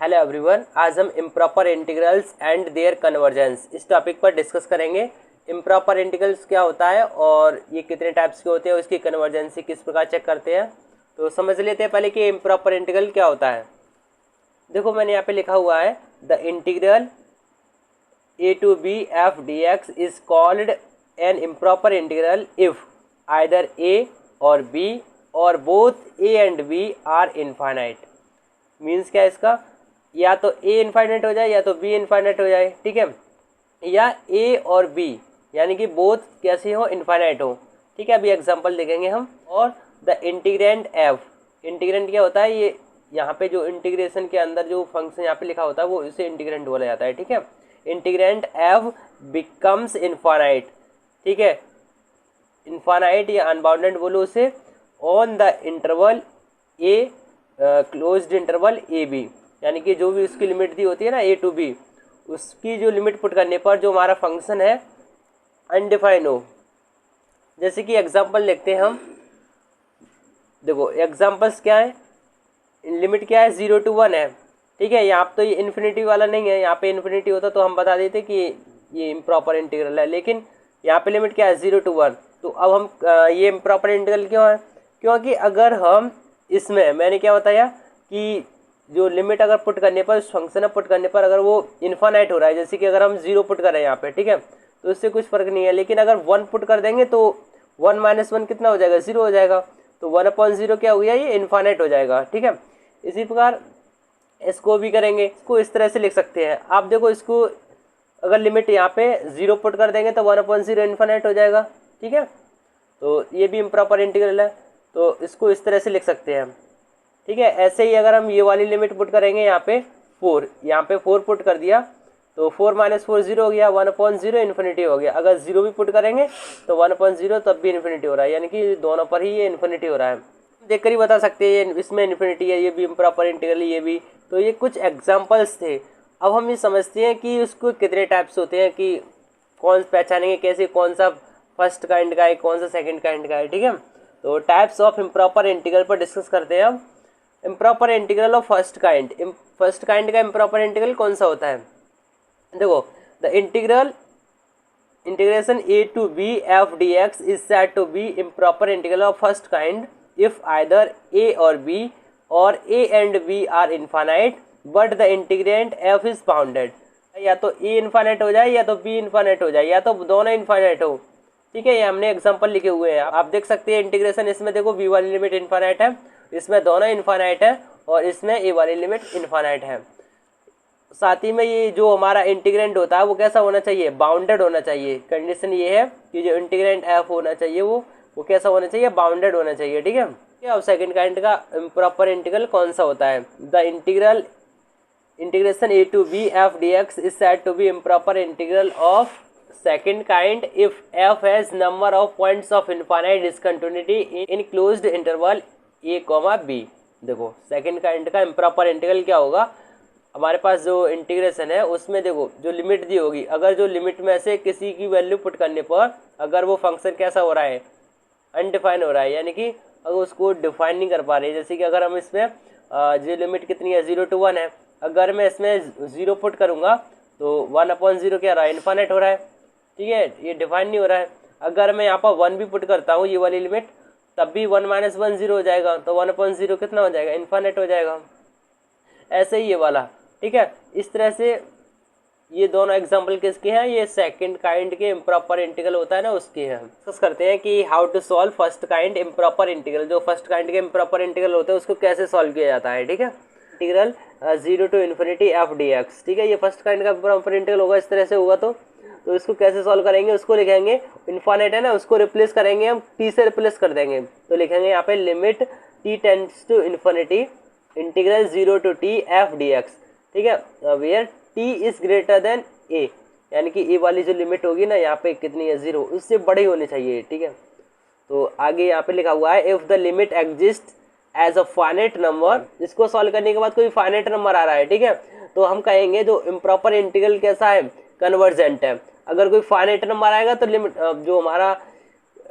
Hello everyone, आज हम improper integrals and their convergence इस टॉपिक पर डिस्कस करेंगे। इम्प्रॉपर इंटीग्रल्स क्या होता है और ये कितने टाइप्स के होते हैं, उसकी कन्वर्जेंसी किस प्रकार चेक करते हैं। तो समझ लेते हैं पहले कि इम्प्रॉपर इंटीग्रल क्या होता है। देखो मैंने यहाँ पे लिखा हुआ है the integral a to b f dx is called an improper integral if either a or b or both a and b are infinite। Means क्या है इसका, या तो a इनफाइनाइट हो जाए या तो b इनफाइनाइट हो जाए, ठीक है, या a और b यानी कि बोथ कैसे हो, इनफाइनाइट हो, ठीक है। अभी एग्जांपल देखेंगे हम। और द इंटीग्रेंड f, इंटीग्रेंड क्या होता है, ये यहाँ पे जो इंटीग्रेशन के अंदर जो फंक्शन यहाँ पे लिखा होता है वो इसे इंटीग्रेंड बोला जाता है, ठीक है। इंटीग्रेंड f बिकम्स इनफाइनाइट, ठीक है, इनफाइनाइट या अनबाउंडेड बोलो उसे, on the interval a closed interval A B, यानी कि जो भी उसकी लिमिट दी होती है ना ए टू बी, उसकी जो लिमिट पुट करने पर जो हमारा फंक्शन है अनडिफाइन हो। जैसे कि एग्जांपल देखते हैं हम। देखो एग्जांपल्स क्या है, लिमिट क्या है, 0 to 1 है, ठीक है। यहाँ तो ये इन्फिनिटी वाला नहीं है, यहाँ पे इन्फिनिटी होता तो हम बता देते कि ये इम्प्रॉपर इंटीग्रल है, लेकिन यहाँ पे लिमिट क्या है, 0 to 1। तो अब हम ये इम्प्रॉपर इंटीग्रल क्यों है, क्योंकि अगर हम इसमें, मैंने क्या बताया कि जो लिमिट अगर पुट करने पर, उस फंक्शन पुट करने पर अगर वो इन्फाइनाइट हो रहा है, जैसे कि अगर हम 0 पुट कर रहे हैं यहाँ पे, ठीक है, तो इससे कुछ फर्क नहीं है। लेकिन अगर 1 पुट कर देंगे तो 1 - 1 कितना हो जाएगा, 0 हो जाएगा। तो 1/0 क्या हो गया, ये इन्फाइनाइट हो जाएगा, ठीक है। इसी प्रकार इसको भी करेंगे, इसको इस तरह से लिख सकते हैं। आप देखो इसको अगर लिमिट यहाँ पे 0 पुट कर देंगे तो 1/0 इन्फाइनाइट हो जाएगा, ठीक है। तो ये भी इम्प्रॉपर इंटीग्रल है, तो इसको इस तरह से लिख सकते हैं हम, ठीक है। ऐसे ही अगर हम ये वाली लिमिट पुट करेंगे यहाँ पे 4, यहाँ पे 4 पुट कर दिया तो 4 - 4 0 हो गया, 1/0 इन्फिनिटी हो गया। अगर 0 भी पुट करेंगे तो 1/0 तब भी इन्फिनिटी हो रहा है, यानी कि दोनों पर ही ये इन्फिनिटी हो रहा है। देख कर ही बता सकते हैं इसमें इन्फिनिटी है, ये भी इम्प्रॉपर इंटीग्रल, ये भी। तो ये कुछ एग्जाम्पल्स थे। अब हम ये समझते हैं कि उसको कितने टाइप्स होते हैं, कि कौन पहचानेंगे कैसे, कौन सा फर्स्ट काइंड का है, कौन सा सेकेंड काइंड का है, ठीक है। तो टाइप्स ऑफ इम्प्रॉपर इंटीग्रल पर डिस्कस करते हैं अब। Improper integral of first kind, first kind का इम्प्रॉपर इंटीग्रल कौन सा होता है। देखो the integration a to b f dx is said to be improper integral of first kind if either a or b or a and b are infinite but the integrand f is bounded। या तो a infinite हो जाए या तो b infinite हो जाए, या तो दोनों इनफाइनाइट हो, ठीक है। ये हमने एग्जांपल लिखे हुए हैं, आप देख सकते हैं इंटीग्रेशन। इसमें देखो b वाली लिमिट इनफाइनाइट है, इसमें दोनों इनफाइनाइट है, और इसमें a वाली लिमिट इनफाइनाइट है। साथ ही में ये जो हमारा इंटीग्रेंड होता है वो कैसा होना चाहिए, बाउंडेड होना चाहिए। कंडीशन ये है कि जो इंटीग्रेंड f होना चाहिए वो कैसा होना चाहिए, बाउंडेड होना चाहिए, ठीक है। अब सेकंड काइंड का इम्प्रॉपर इंटीग्रल कौन सा होता है। The integration a to b f dx is said to be improper integral of second kind if f has number of points of infinite discontinuity in closed interval a, b। देखो second kind का improper integral क्या होगा, हमारे पास जो integration है उसमें देखो जो लिमिट दी होगी, अगर जो लिमिट में से किसी की वैल्यू पुट करने पर अगर वो फंक्शन कैसा हो रहा है, अनडिफाइन हो रहा है, यानी कि अगर उसको डिफाइन नहीं कर पा रहे। जैसे कि अगर हम इसमें जो लिमिट कितनी है, 0 to 1 है, अगर मैं इसमें 0 पुट करूँगा तो 1/0 क्या रहा है, इन्फाइनाइट हो रहा है, ठीक है, ये डिफाइन नहीं हो रहा है। अगर मैं यहाँ पर 1 भी पुट करता हूँ, ये वाली लिमिट, तब भी 1 - 1 0 हो जाएगा, तो 1/0 कितना हो जाएगा, इन्फाइनाइट हो जाएगा। ऐसे ही ये वाला, ठीक है। इस तरह से ये दोनों एग्जांपल किसके हैं, ये सेकंड काइंड के इम्प्रॉपर इंटीग्रल होता है ना, उसके हैं। डिस्कस करते हैं कि how to solve first kind improper integral. जो फर्स्ट काइंड के इम्प्रॉपर इंटीग्रल होते हैं उसको कैसे सॉल्व किया जाता है, ठीक है। इंटीग्रल 0 to ∞ f dx, ठीक है, ये फर्स्ट काइंड का इम्प्रॉपर इंटीग्रल होगा। इस तरह से होगा तो इसको कैसे सॉल्व करेंगे, उसको लिखेंगे, इनफाइनाइट है ना, उसको रिप्लेस करेंगे हम, t से रिप्लेस कर देंगे। तो लिखेंगे यहाँ पे limit t tends to infinity integral 0 to t f dx, ठीक है, where t is greater than a, यानी कि a वाली जो लिमिट होगी ना यहाँ पे कितनी है, 0, उससे बड़ी होनी चाहिए, ठीक है। तो आगे यहाँ पे लिखा हुआ है if the limit exist as a finite number. इसको सॉल्व करने के बाद कोई फाइनाइट नंबर आ रहा है, ठीक है, तो हम कहेंगे जो इम्प्रॉपर इंटीग्रल कैसा है, कन्वर्जेंट है। अगर कोई फाइनाइट नंबर आएगा तो लिमिट जो हमारा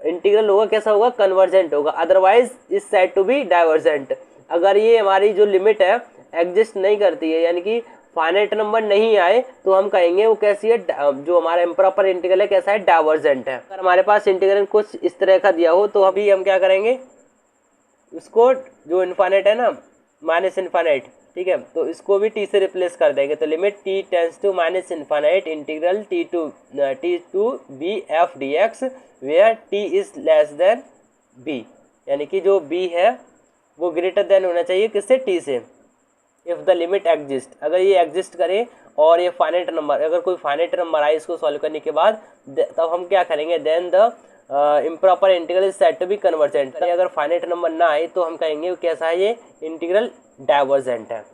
इंटीग्रल होगा कैसा होगा, कन्वर्जेंट होगा, otherwise is said to be divergent. अगर ये हमारी जो लिमिट है एग्जिस्ट नहीं करती है, यानी कि फाइनाइट नंबर नहीं आए तो हम कहेंगे वो कैसी है, जो हमारा इम्प्रॉपर इंटीग्रल है कैसा है, डाइवर्जेंट है। अगर हमारे पास इंटीग्रल कुछ इस तरह का दिया हो तो अभी हम क्या करेंगे, इसको जो इनफाइनाइट है ना, माइनस इनफाइनाइट, ठीक है, तो इसको भी टी से रिप्लेस कर देंगे। तो limit T tends to minus infinite integral T to B F D X where T is less than B, यानी कि जो बी है वो ग्रेटर देन होना चाहिए किससे, टी से। इफ द लिमिट एग्जिस्ट, अगर ये एग्जिस्ट करे और ये फाइनाइट नंबर, अगर कोई फाइनाइट नंबर आए इसको सॉल्व करने के बाद, तब हम क्या करेंगे, then the improper integral is said to be convergent. अगर फाइनाइट नंबर ना आए तो हम कहेंगे कैसा है, ये इंटीग्रल डाइवर्जेंट है।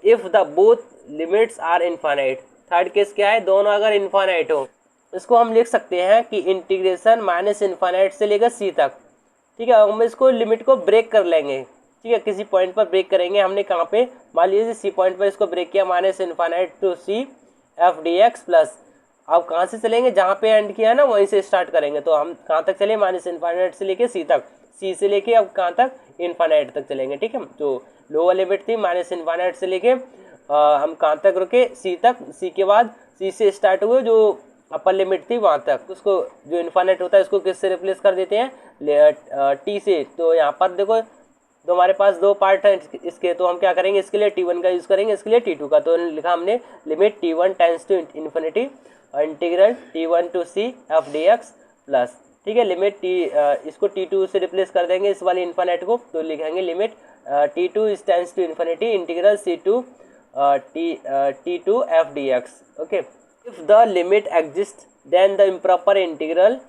If the both limits are infinite, third case क्या है, दोनों अगर इनफाइनाइट हो, इसको हम लिख सकते हैं कि इंटीग्रेशन माइनस इनफाइनाइट से लेकर सी तक, ठीक है, हम इसको लिमिट को ब्रेक कर लेंगे, ठीक है, किसी पॉइंट पर ब्रेक करेंगे। हमने कहाँ पे, मान लीजिए सी पॉइंट पर इसको ब्रेक किया, minus infinite to C F D x plus, अब कहाँ से चलेंगे, जहाँ पे एंड किया है ना वहीं से स्टार्ट करेंगे। तो हम कहाँ तक चले, माइनस इनफाइनाइट से लेके सी तक, सी से लेके अब कहाँ तक, इनफाइनाइट तक चलेंगे, ठीक है। जो लोअर लिमिट थी माइनस इनफाइनाइट से लेके हम कहाँ तक रुके, सी तक, सी के बाद सी से स्टार्ट हुए जो अपर लिमिट थी वहाँ तक, उसको जो इनफाइनाइट होता है इसको किससे रिप्लेस कर देते हैं, टी से। तो यहाँ पर देखो तो हमारे पास दो पार्ट हैं इसके, तो हम क्या करेंगे, इसके लिए टी1 का यूज़ करेंगे, इसके लिए टी2 का। तो लिखा हमने limit T one tends to infinity integral T one to C F D x plus, ठीक है, लिमिट टी, इसको टी2 से रिप्लेस कर देंगे इस वाले इन्फिनिट को, तो लिखेंगे limit T two is tends to infinity integral C to T two F D X. Okay, if the limit exist then the improper integral,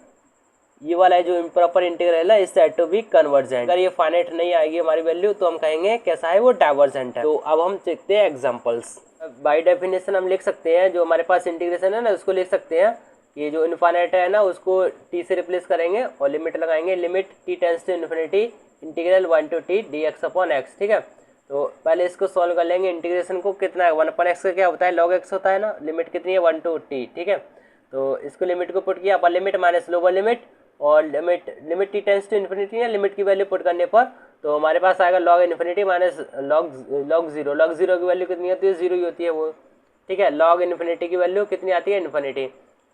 ये वाला है जो इम्प्रॉपर इंटीग्रल है, is said to be convergent. अगर ये फाइनाइट नहीं आएगी हमारी वैल्यू तो हम कहेंगे कैसा है, वो डाइवर्जेंट है। तो अब हम देखते हैं एग्जांपल्स। बाय डेफिनेशन हम लिख सकते हैं, जो हमारे पास इंटीग्रेशन है ना उसको लिख सकते हैं, ये जो इनफाइनाइट है ना उसको टी से रिप्लेस करेंगे और लिमिट लगाएंगे, limit T tends to infinity integral 1 to T D X upon X, ठीक है। तो पहले इसको सॉल्व कर लेंगे, इंटीग्रेशन को कितना है, 1 अपॉन एक्स का क्या होता है, लॉग एक्स होता है ना, लिमिट कितनी है 1 टू टी, ठीक है। तो इसको लिमिट को पुट किया, upper limit minus lower limit, और limit T tends to infinity है, लिमिट की वैल्यू पुट करने पर तो हमारे पास आएगा log infinity minus log zero. Log zero की वैल्यू कितनी होती है, जीरो ही होती है वो, ठीक है। लॉग इन्फिनिटी की वैल्यू कितनी आती है, इन्फिनिटी।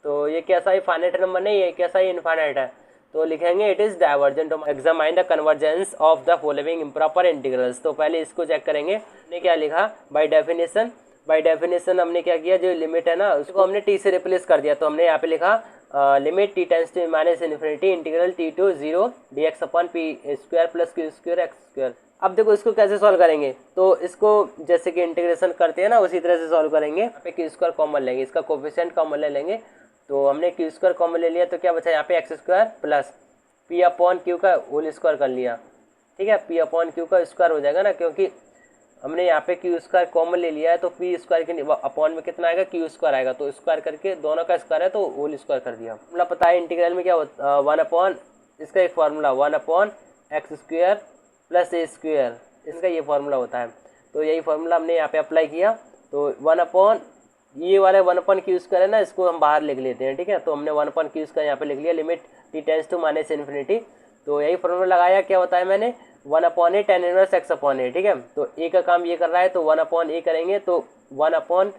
तो ये कैसा है, फाइनाइट नंबर नहीं है, कैसा है, इनफाइनाइट है, तो लिखेंगे it is divergent. Examine the convergence of the following improper integrals. तो पहले इसको चेक करेंगे, हमने क्या लिखा, बाय डेफिनेशन हमने क्या किया, जो लिमिट है ना उसको हमने टी से रिप्लेस कर दिया। तो हमने यहाँ पे लिखा limit T tends to minus infinity integral T to zero D X upon P square plus Q square X square. अब देखो इसको कैसे सॉल्व करेंगे, तो इसको जैसे कि इंटीग्रेशन करते हैं ना उसी तरह से सॉल्व करेंगे। यहाँ पे क्यू स्क्वायर कॉमन लेंगे, इसका कोफिशिएंट कॉमन ले लेंगे, तो हमने क्यू स्क्वायर कॉमन ले लिया, तो क्या बचा यहाँ पे x square plus P upon Q का होल स्क्वायर कर लिया, ठीक है। पी अपॉन क्यू का स्क्वायर हो जाएगा ना, क्योंकि हमने यहाँ पे क्यू स्क्वायर कॉमन ले लिया है, तो पी स्क्वायर के अपॉन में कितना आएगा, क्यू स्क्वायर आएगा, तो स्क्वायर करके दोनों का स्क्वायर है तो होल स्क्वायर कर दिया। फॉर्मूला पता है इंटीग्रल में क्या होता है, 1 अपॉन, इसका एक formula 1 upon x square plus a square, इसका ये फार्मूला होता है। तो यही फार्मूला हमने यहाँ पे अप्लाई किया, तो 1 अपॉन ये वाला 1 अपॉन क्यू स्क्वायर है ना, इसको हम बाहर लिख लेते हैं, ठीक है। तो हमने 1 अपॉन क्यू स्क्वायर यहाँ पे लिख लिया, limit T tends to minus infinity. तो यही फार्मूला लगाया, क्या होता है, मैंने 1 upon A tan inverse x upon A, ठीक है। तो ए का काम ये कर रहा है, तो 1 अपॉन ए करेंगे, तो 1 अपॉन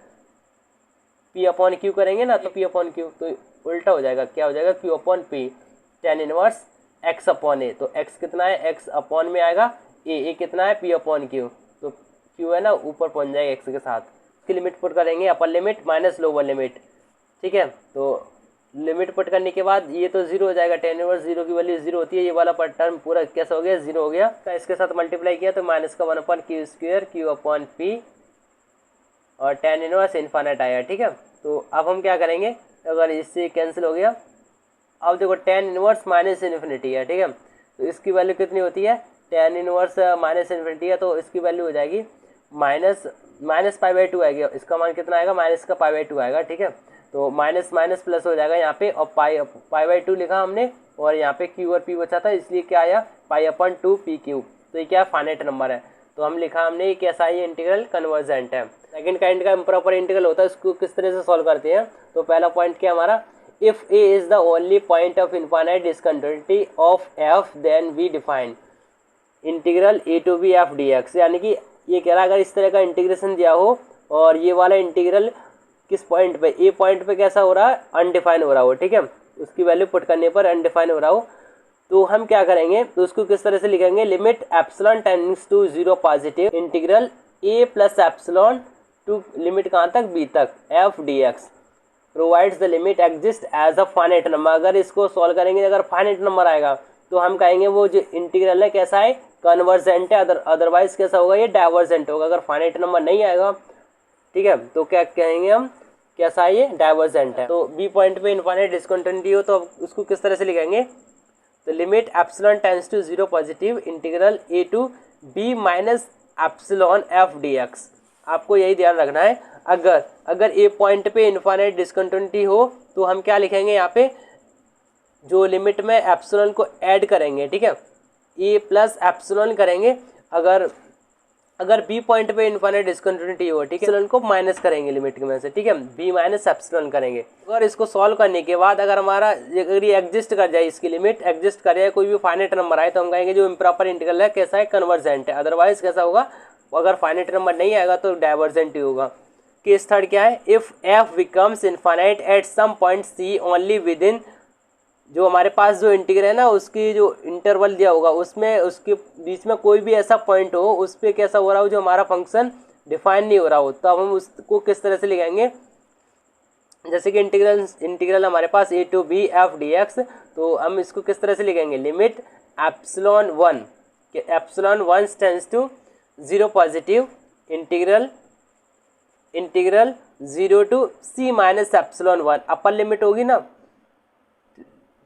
पी अपॉन क्यू करेंगे ना, तो पी अपॉन क्यू, तो उल्टा हो जाएगा, क्या हो जाएगा, Q upon P tan inverse x upon a. तो एक्स कितना है, एक्स अपॉन में आएगा ए कितना है, पी अपॉन क्यू, तो क्यू है ना ऊपर पहुंच जाएगा एक्स के साथ। इसकी लिमिट पुट करेंगे, अपर लिमिट माइनस लोअर लिमिट, ठीक है। तो लिमिट पुट करने के बाद ये तो जीरो हो जाएगा, टेन इनवर्स जीरो की वैल्यू जीरो होती है, ये वाला टर्म पूरा कैसा हो गया, जीरो हो गया। तो इसके साथ मल्टीप्लाई किया तो माइनस का 1 upon Q square Q upon P और टेन इनवर्स इन्फिनिट आया, ठीक है। तो अब हम क्या करेंगे, अगर इससे कैंसिल हो गया, अब देखो टेन इनवर्स माइनस इन्फिनिटी है, ठीक है। तो इसकी वैल्यू कितनी होती है, टेन इनवर्स माइनस इन्फिनिटी है, तो इसकी वैल्यू हो जाएगी माइनस पाई बाई टू आएगी, इसका मान कितना आएगा, माइनस का पाई बाई टू आएगा, ठीक है। तो माइनस माइनस प्लस हो जाएगा यहाँ पे, और पाई बाई टू लिखा हमने, और यहाँ पे क्यू और पी बचा था, इसलिए क्या आया, पाई अपन टू पी क्यू। तो ये क्या फाइनाइट नंबर है, तो हम लिखा हमने ये कैसा है, ये इंटीग्रल कन्वर्जेंट है। सेकंड काइंड का इम्प्रॉपर इंटीग्रल होता है, इसको किस तरह से सॉल्व करते हैं। तो पहला पॉइंट क्या हमारा, if A is the only point of infinite discontinuity of F then we define integral A to B F D X, यानी कि ये कह रहा है अगर इस तरह का इंटीग्रेशन दिया हो और ये वाला इंटीग्रल किस पॉइंट पे, ए पॉइंट पे कैसा हो रहा है, अनडिफाइन हो रहा हो, ठीक है, उसकी वैल्यू पुट करने पर अनडिफाइन हो रहा हो, तो हम क्या करेंगे, तो उसको किस तरह से लिखेंगे, limit epsilon tends to 0 positive integral A plus epsilon to limit कहाँ तक, बी तक, F D X provides the limit exist as a finite number. अगर इसको सॉल्व करेंगे, अगर फाइनाइट नंबर आएगा तो हम कहेंगे वो जो इंटीग्रल है कैसा है, कन्वर्जेंट है, अदरवाइज कैसा होगा, ये डाइवर्जेंट होगा। अगर फाइनाइट नंबर नहीं आएगा, ठीक है, तो क्या कहेंगे हम, कैसा है, ये डाइवर्जेंट है। तो बी पॉइंट पे इनफाइनाइट डिस्कंटिन्यूटी हो तो उसको किस तरह से लिखेंगे, तो limit epsilon tends to 0 positive integral A to B minus epsilon F D X. आपको यही ध्यान रखना है, अगर ए पॉइंट पे इनफाइनाइट डिस्कंटिन्यूटी हो तो हम क्या लिखेंगे, यहाँ पे जो लिमिट में एप्सिलॉन को ऐड करेंगे, ठीक है, ए प्लस एप्सिलॉन करेंगे। अगर बी पॉइंट पे इनफाइनाइट डिस्कंटिन्यूटी हो, ठीक है, एप्सिलॉन को माइनस करेंगे लिमिट में से, ठीक है, बी माइनस एप्सिलॉन करेंगे। अगर इसको सॉल्व करने के बाद अगर हमारा अगर ये एग्जिस्ट कर जाए, इसकी लिमिट एग्जिस्ट कर जाए, कोई भी फाइनाइट नंबर आए, तो हम कहेंगे जो इम्प्रॉपर इंटीग्रल है कैसा है, कन्वर्जेंट है। अदरवाइज कैसा होगा, अगर फाइनाइट नंबर नहीं आएगा तो डाइवर्जेंट ही होगा। केस थर्ड क्या है, if F becomes infinite at some point C only within, जो हमारे पास जो इंटीग्रल है ना, उसकी जो इंटरवल दिया होगा उसमें उसके बीच में कोई भी ऐसा पॉइंट हो उस पर कैसा हो रहा हो, जो हमारा फंक्शन डिफाइन नहीं हो रहा हो, तो अब हम उसको किस तरह से लिखेंगे, जैसे कि इंटीग्रल हमारे पास a to B F D x, तो हम इसको किस तरह से लिखेंगे, limit epsilon 1 tends to 0 positive integral 0 to c minus epsilon 1, upper limit होगी ना,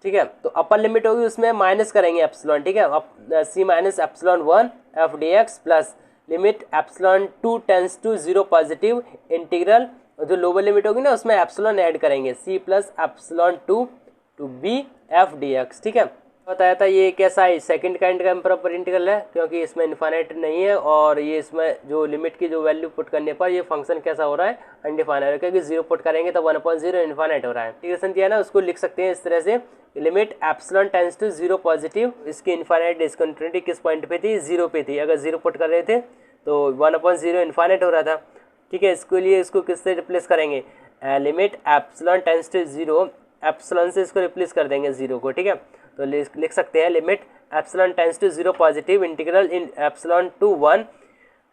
ठीक है, तो अपर लिमिट होगी उसमें माइनस करेंगे एप्सिलॉन, ठीक है, c minus epsilon 1 f D x plus limit epsilon 2 tends to 0 positive integral, जो लोअर लिमिट होगी ना उसमें एप्सिलॉन ऐड करेंगे, c plus epsilon 2 to B F D x, ठीक है। बताया था ये कैसा है, सेकंड काइंड का इम्प्रॉपर इंटीग्रल है, क्योंकि इसमें इनफाइनाइट नहीं है और ये इसमें जो लिमिट की जो वैल्यू पुट करने पर ये फंक्शन कैसा हो रहा है, अनडिफाइनाइट है, क्योंकि 0 पुट करेंगे तो 1/0 इनफाइनाइट हो रहा है। इंटीग्रेशन दिया ना, उसको लिख सकते हैं इस तरह से, limit epsilon tends to 0 positive, इसकी इनफाइनाइट डिस्कंटिन्यूटी किस पॉइंट पे थी, 0 पे थी। अगर 0 पुट कर रहे थे तो 1/0 इनफाइनाइट हो रहा था, ठीक है। इसके लिए इसको किससे रिप्लेस करेंगे, limit epsilon tends to 0, epsilon से इसको रिप्लेस कर देंगे 0 को, ठीक है, तो लिख सकते हैं limit epsilon tends to 0 positive integral in epsilon to 1,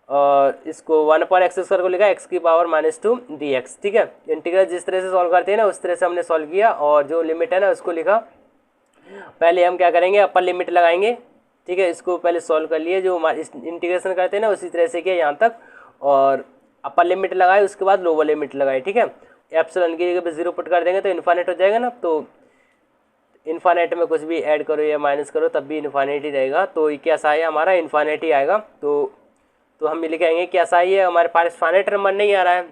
और इसको 1 पर एक्स स्क्वायर को लिखा x की पावर -2 dx, ठीक है। इंटीग्रल जिस तरह से सॉल्व करते हैं ना उस तरह से हमने सॉल्व किया, और जो लिमिट है ना उसको लिखा। पहले हम क्या करेंगे, अपर लिमिट लगाएंगे, ठीक है, इसको पहले सॉल्व कर लिए, जो इंटीग्रेशन करते हैं ना उसी तरह से किया यहाँ तक, और अपर लिमिट लगाए उसके बाद लोअर लिमिट लगाए, ठीक है। एप्सिलॉन की जगह पे 0 पुट कर देंगे तो इनफाइनाइट हो जाएगा ना, तो इनफाइनाइट में कुछ भी ऐड करो या माइनस करो तब भी इनफाइनाइट ही रहेगा, तो ये कैसा है हमारा, इनफाइनाइट ही आएगा। तो हम लिखेंगे कैसा है, ये हमारे पास फाइनाइट नंबर नहीं आ रहा है,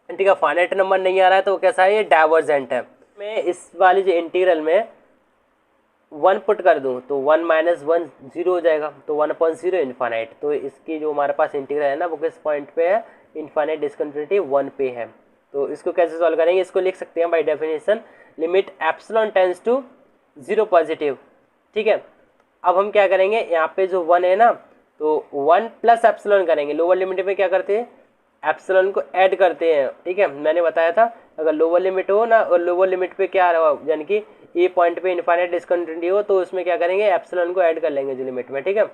ठीक है, फाइनाइट नंबर नहीं आ रहा है तो कैसा है, ये डाइवर्जेंट है। मैं इस वाली जो इंटीग्रल में 1 पुट कर दूं तो 1 - 1 0 हो जाएगा, तो 1/0 इनफाइनाइट। तो इसकी जो हमारे पास इंटीग्रल है ना वो किस पॉइंट पे है, इनफाइनाइट डिस्कंटिन्यूटी 1 पे है। तो इसको कैसे सॉल्व करेंगे, इसको लिख सकते हैं by definition, limit epsilon tends to 0 positive, ठीक है। अब हम क्या करेंगे, यहाँ पे जो 1 है ना तो 1 प्लस एप्सिलॉन करेंगे, लोअर लिमिट में क्या करते हैं, एप्सिलॉन को ऐड करते हैं, ठीक है। मैंने बताया था अगर लोअर लिमिट हो ना, और लोअर लिमिट पे क्या रहा, यानी कि ए पॉइंट पे इनफाइनाइट डिस्कंटिन्यूटी हो तो उसमें क्या करेंगे, एप्सिलॉन को ऐड कर लेंगे जो लिमिट में, ठीक है।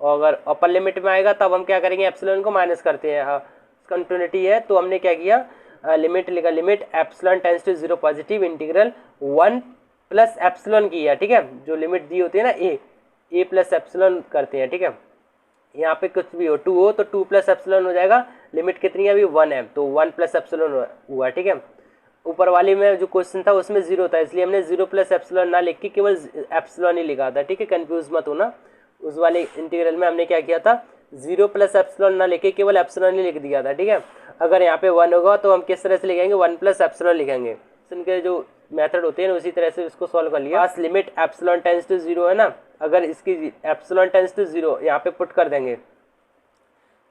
और अगर अपर लिमिट में आएगा तब हम क्या करेंगे, एप्सिलॉन को माइनस करते हैं, कंटिन्यूटी है तो हमने क्या किया, लिमिट लिखा, limit epsilon tends to 0 positive integral 1 plus epsilon किया, ठीक है। जो लिमिट दी होती है ना ए प्लस एप्सिलॉन करते हैं, ठीक है। यहाँ पे कुछ भी हो, 2 हो तो 2 प्लस एप्सिलॉन हो जाएगा, लिमिट कितनी है अभी 1 है तो 1 प्लस एप्सिलॉन हुआ, ठीक है। ऊपर वाली में जो क्वेश्चन था उसमें 0 था, इसलिए हमने 0 प्लस एप्सिलॉन ना लिख के केवल एप्सिलॉन ही लिखा था, ठीक है, कंफ्यूज मत होना। उस वाले इंटीग्रल में हमने क्या किया था, 0 प्लस एप्सिलॉन ना लिख के केवल एप्सिलॉन ही लिख दिया था, ठीक है। अगर यहाँ पे 1 होगा तो हम किस तरह से लिखेंगे, 1 प्लस एप्सिलॉन लिखेंगे, इनके जो मेथड होते हैं उसी तरह से इसको सॉल्व कर लिया। पास लिमिट एप्सिलॉन टेंड्स टू 0 है ना, अगर इसकी एप्सिलॉन टेंड्स टू 0 यहाँ पे पुट कर देंगे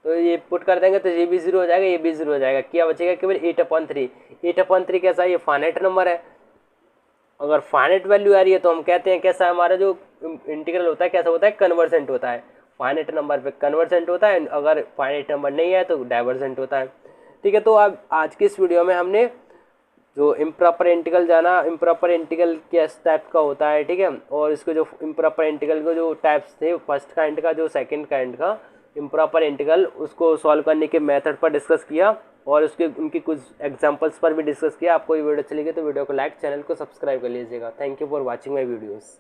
तो ये पुट कर देंगे तो ये भी 0 हो जाएगा, ये भी 0 हो जाएगा, क्या बचेगा केवल 8/3। 8/3 कैसा है, ये फाइनाइट नंबर है। अगर फाइनाइट वैल्यू आ रही है तो हम कहते हैं कैसा हमारा जो इंटीग्रल होता है कैसा होता है, कन्वर्जेंट होता है। फाइनाइट नंबर पे कन्वर्जेंट होता है, अगर फाइनाइट नंबर नहीं है तो डाइवर्जेंट होता है। ठीक है, तो अब आज की इस वीडियो में हमने जो इम्प्रॉपर इंटीग्रल जाना, इम्प्रॉपर इंटीग्रल किस टाइप का होता है, ठीक है, और इसके जो इम्प्रॉपर इंटीग्रल के जो टाइप्स थे, फर्स्ट काइंड का जो सेकंड काइंड का इम्प्रॉपर इंटीग्रल, उसको सॉल्व करने के मेथड पर डिस्कस किया और उसके उनकी कुछ एग्जांपल्स पर भी डिस्कस किया। आपको ये वीडियो अच्छी लगी तो वीडियो को लाइक, चैनल को सब्सक्राइब कर लीजिएगा। Thank you for watching my videos.